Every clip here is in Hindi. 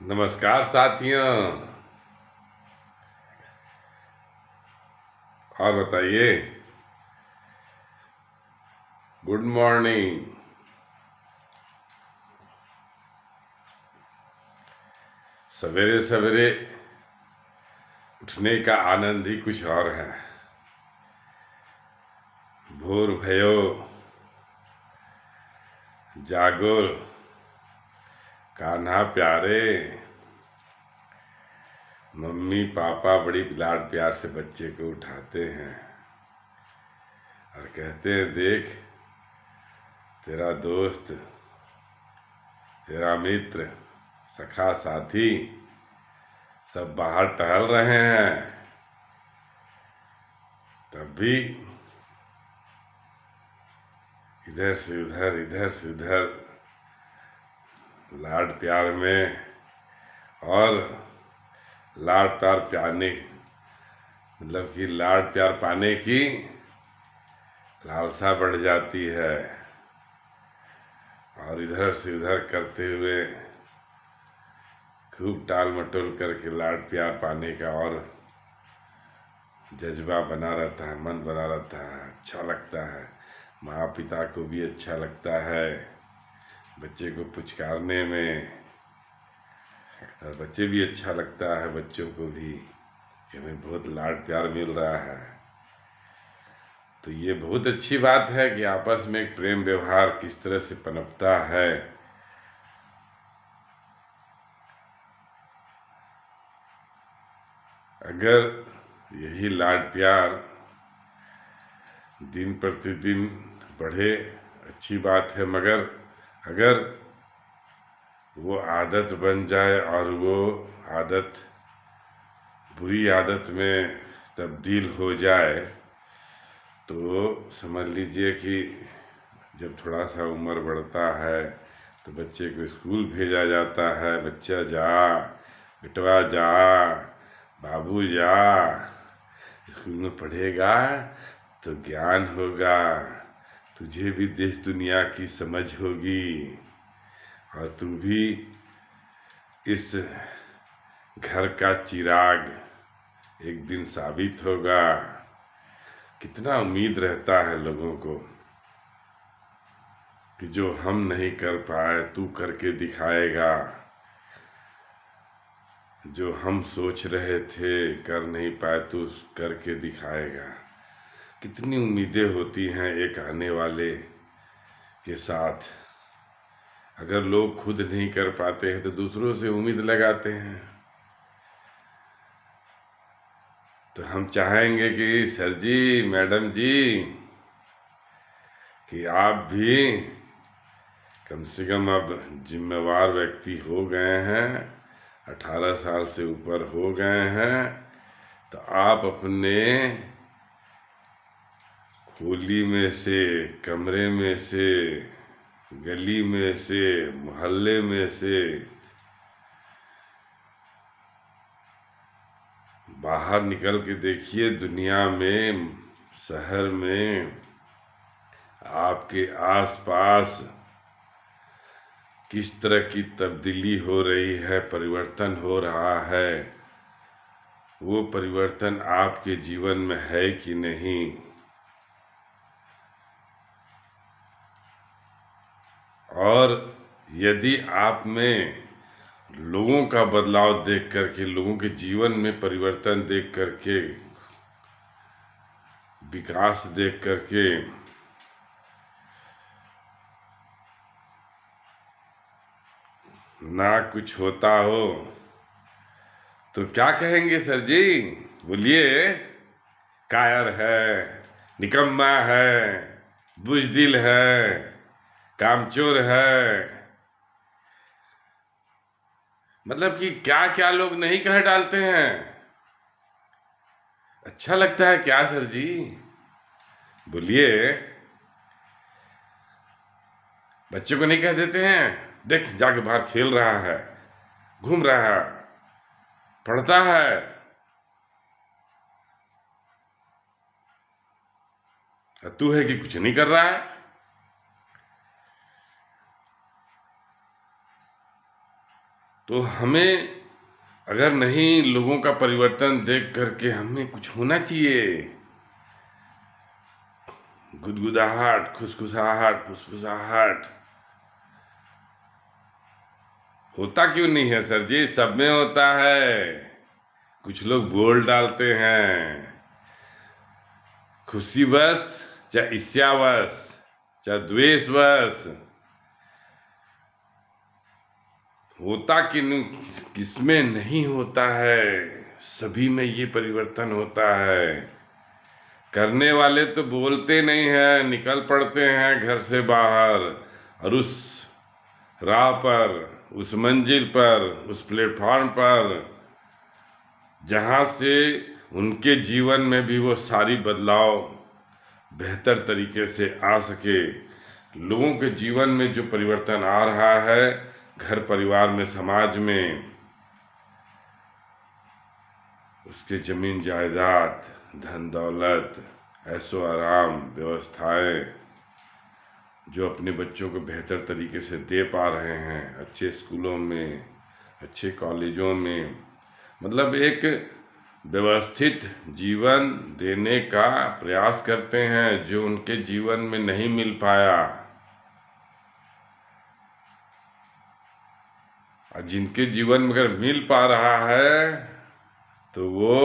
नमस्कार साथियों। और बताइए। Good morning. सवेरे सवेरे उठने का आनंद ही कुछ और है। भोर भयो जागो कान्हा प्यारे। मम्मी पापा बड़ी लाड प्यार से बच्चे को उठाते हैं और कहते हैं, देख तेरा दोस्त, तेरा मित्र, सखा साथी सब बाहर टहल रहे हैं। तब भी इधर से उधर लाड प्यार में और लाड प्यार पाने मतलब कि लाड प्यार पाने की लालसा बढ़ जाती है। और इधर से उधर करते हुए खूब टाल मटोल करके लाड प्यार पाने का और जज्बा बना रहता है, मन बना रहता है। अच्छा लगता है, माँ पिता को भी अच्छा लगता है बच्चे को पुचकारने में, और बच्चे भी अच्छा लगता है बच्चों को भी कि हमें बहुत लाड प्यार मिल रहा है। तो ये बहुत अच्छी बात है कि आपस में एक प्रेम व्यवहार किस तरह से पनपता है। अगर यही लाड प्यार दिन प्रतिदिन बढ़े, अच्छी बात है, मगर अगर वो आदत बन जाए और वो आदत बुरी आदत में तब्दील हो जाए तो समझ लीजिए कि जब थोड़ा सा उम्र बढ़ता है तो बच्चे को स्कूल भेजा जाता है। बच्चा जा बेटवा जा, बाबू जा, स्कूल में पढ़ेगा तो ज्ञान होगा, तुझे भी देश दुनिया की समझ होगी और तू भी इस घर का चिराग एक दिन साबित होगा। कितना उम्मीद रहता है लोगों को कि जो हम नहीं कर पाए तू करके दिखाएगा, जो हम सोच रहे थे कर नहीं पाए तू करके दिखाएगा। कितनी उम्मीदें होती हैं एक आने वाले के साथ। अगर लोग खुद नहीं कर पाते हैं तो दूसरों से उम्मीद लगाते हैं। तो हम चाहेंगे कि सर जी, मैडम जी, कि आप भी कम से कम अब जिम्मेवार व्यक्ति हो गए हैं, 18 साल से ऊपर हो गए हैं, तो आप अपने खोली में से, कमरे में से, गली में से, मोहल्ले में से बाहर निकल के देखिए। दुनिया में, शहर में, आपके आसपास किस तरह की तब्दीली हो रही है, परिवर्तन हो रहा है। वो परिवर्तन आपके जीवन में है कि नहीं। और यदि आप में लोगों का बदलाव देख करके, लोगों के जीवन में परिवर्तन देख करके, विकास देख करके ना कुछ होता हो तो क्या कहेंगे सर जी? बोलिए। कायर है, निकम्मा है, बुजदिल है, कामचोर है, मतलब कि क्या क्या लोग नहीं कह डालते हैं। अच्छा लगता है क्या सर जी? बोलिए। बच्चों को नहीं कह देते हैं, देख जाके बाहर खेल रहा है, घूम रहा है, पढ़ता है, और तू है कि कुछ नहीं कर रहा है। तो हमें अगर नहीं लोगों का परिवर्तन देख करके हमें कुछ होना चाहिए। गुदगुदाहट, खुसखुसाहट, फुसफुसाहट होता क्यों नहीं है सर जी? सब में होता है। कुछ लोग बोल डालते हैं खुशी बस, चाहे ईर्ष्यावश, चाहे द्वेषवश। होता कि किसमें नहीं होता है, सभी में ये परिवर्तन होता है। करने वाले तो बोलते नहीं हैं, निकल पड़ते हैं घर से बाहर और उस राह पर, उस मंजिल पर, उस प्लेटफॉर्म पर जहाँ से उनके जीवन में भी वो सारी बदलाव बेहतर तरीके से आ सके। लोगों के जीवन में जो परिवर्तन आ रहा है, घर परिवार में, समाज में, उसके जमीन जायदाद, धन दौलत, ऐशो आराम, व्यवस्थाएं जो अपने बच्चों को बेहतर तरीके से दे पा रहे हैं, अच्छे स्कूलों में, अच्छे कॉलेजों में, मतलब एक व्यवस्थित जीवन देने का प्रयास करते हैं जो उनके जीवन में नहीं मिल पाया। और जिनके जीवन में अगर मिल पा रहा है तो वो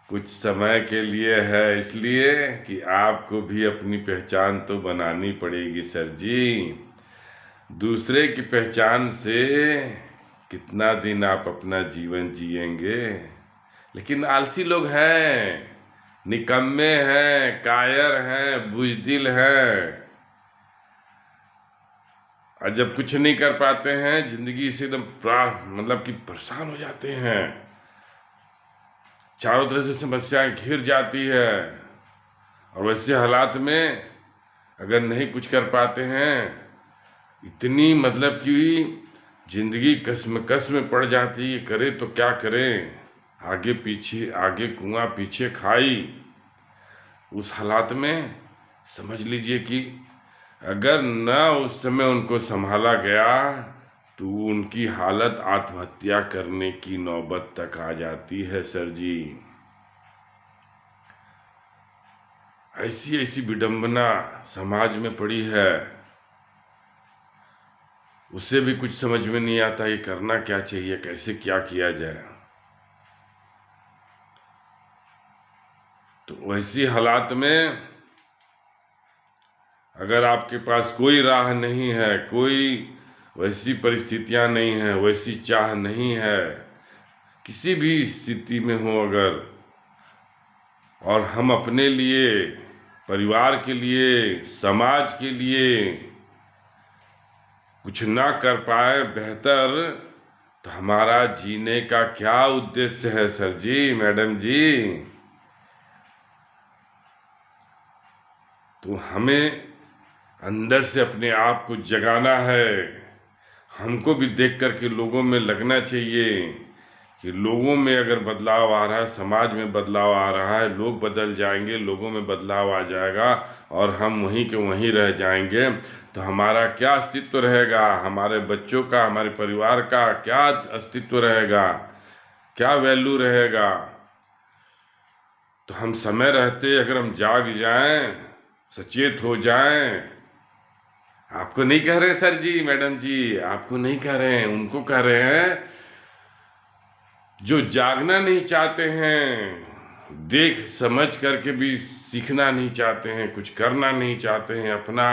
कुछ समय के लिए है, इसलिए कि आपको भी अपनी पहचान तो बनानी पड़ेगी सर जी। दूसरे की पहचान से कितना दिन आप अपना जीवन जिएंगे? लेकिन आलसी लोग हैं, निकम्मे हैं, कायर हैं, बुज़दिल हैं, और जब कुछ नहीं कर पाते हैं जिंदगी से एकदम मतलब कि परेशान हो जाते हैं, चारों तरफ से समस्याएं घिर जाती है। और वैसे हालात में अगर नहीं कुछ कर पाते हैं, इतनी मतलब कि जिंदगी कसमकस में पड़ जाती है, करे तो क्या करें, आगे पीछे, आगे कुआं पीछे खाई। उस हालात में समझ लीजिए कि अगर न उस समय उनको संभाला गया तो उनकी हालत आत्महत्या करने की नौबत तक आ जाती है सर जी। ऐसी ऐसी विडंबना समाज में पड़ी है, उससे भी कुछ समझ में नहीं आता ये करना क्या चाहिए, कैसे क्या किया जाए। तो वैसी हालात में अगर आपके पास कोई राह नहीं है, कोई वैसी परिस्थितियां नहीं है, वैसी चाह नहीं है, किसी भी स्थिति में हो अगर, और हम अपने लिए, परिवार के लिए, समाज के लिए कुछ ना कर पाए बेहतर, तो हमारा जीने का क्या उद्देश्य है सर जी, मैडम जी? तो हमें अंदर से अपने आप को जगाना है। हमको भी देख कर के लोगों में लगना चाहिए कि लोगों में अगर बदलाव आ रहा है, समाज में बदलाव आ रहा है, लोग बदल जाएंगे, लोगों में बदलाव आ जाएगा और हम वहीं के वहीं रह जाएंगे, तो हमारा क्या अस्तित्व रहेगा? हमारे बच्चों का, हमारे परिवार का क्या अस्तित्व रहेगा? क्या वैल्यू रहेगा? तो हम समय रहते अगर हम जाग जाएं, सचेत हो जाएं, आपको नहीं कह रहे सर जी, मैडम जी, आपको नहीं कह रहे हैं, उनको कह रहे हैं जो जागना नहीं चाहते हैं, देख समझ करके भी सीखना नहीं चाहते हैं, कुछ करना नहीं चाहते हैं, अपना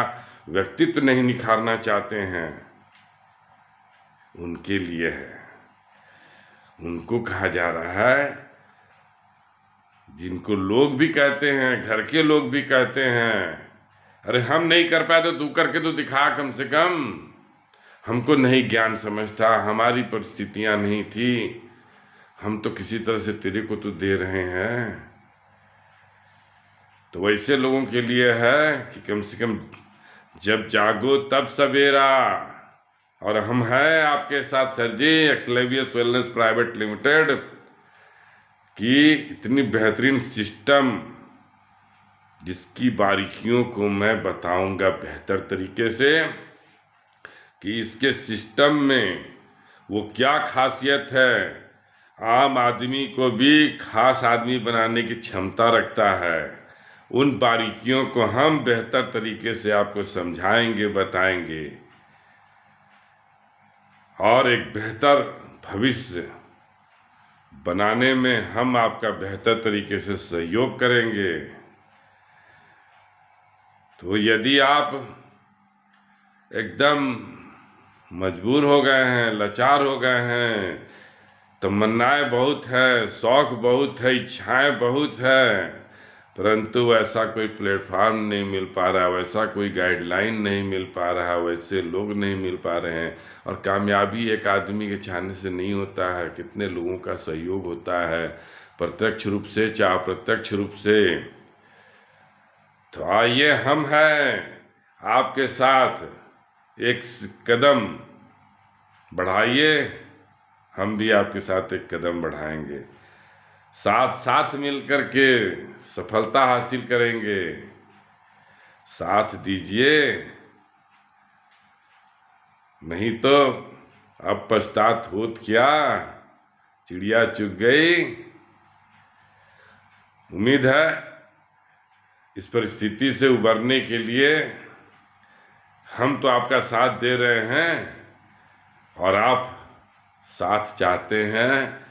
व्यक्तित्व नहीं निखारना चाहते हैं, उनके लिए है। उनको कहा जा रहा है, जिनको लोग भी कहते हैं, घर के लोग भी कहते हैं, अरे हम नहीं कर पाए तो तू करके तो दिखा कम से कम। हमको नहीं ज्ञान समझता, हमारी परिस्थितियां नहीं थी, हम तो किसी तरह से तेरे को तो दे रहे हैं। तो वैसे लोगों के लिए है कि कम से कम जब जागो तब सवेरा। और हम हैं आपके साथ सर जी, एक्सलेवियस वेलनेस प्राइवेट लिमिटेड की इतनी बेहतरीन सिस्टम, जिसकी बारीकियों को मैं बताऊंगा बेहतर तरीके से कि इसके सिस्टम में वो क्या खासियत है, आम आदमी को भी खास आदमी बनाने की क्षमता रखता है। उन बारीकियों को हम बेहतर तरीके से आपको समझाएंगे, बताएंगे और एक बेहतर भविष्य बनाने में हम आपका बेहतर तरीके से सहयोग करेंगे। तो यदि आप एकदम मजबूर हो गए हैं, लाचार हो गए हैं, तमन्नाएं बहुत है, शौक बहुत है, इच्छाएं बहुत है, परंतु वैसा कोई प्लेटफॉर्म नहीं मिल पा रहा, वैसा कोई गाइडलाइन नहीं मिल पा रहा, वैसे लोग नहीं मिल पा रहे हैं। और कामयाबी एक आदमी के चाहने से नहीं होता है, कितने लोगों का सहयोग होता है, प्रत्यक्ष रूप से चाहे अप्रत्यक्ष रूप से। तो आइए हम हैं आपके साथ, एक कदम बढ़ाइए, हम भी आपके साथ एक कदम बढ़ाएंगे, साथ साथ मिलकर के सफलता हासिल करेंगे। साथ दीजिए, नहीं तो अब पछतात होत क्या, चिड़िया चुग गई। उम्मीद है इस परिस्थिति से उबरने के लिए हम तो आपका साथ दे रहे हैं और आप साथ चाहते हैं।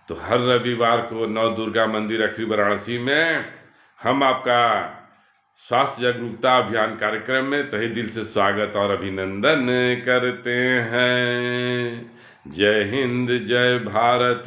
तो हर रविवार को नव दुर्गा मंदिर अखरी वाराणसी में हम आपका स्वास्थ्य जागरूकता अभियान कार्यक्रम में तहे दिल से स्वागत और अभिनंदन करते हैं। जय हिंद, जय भारत।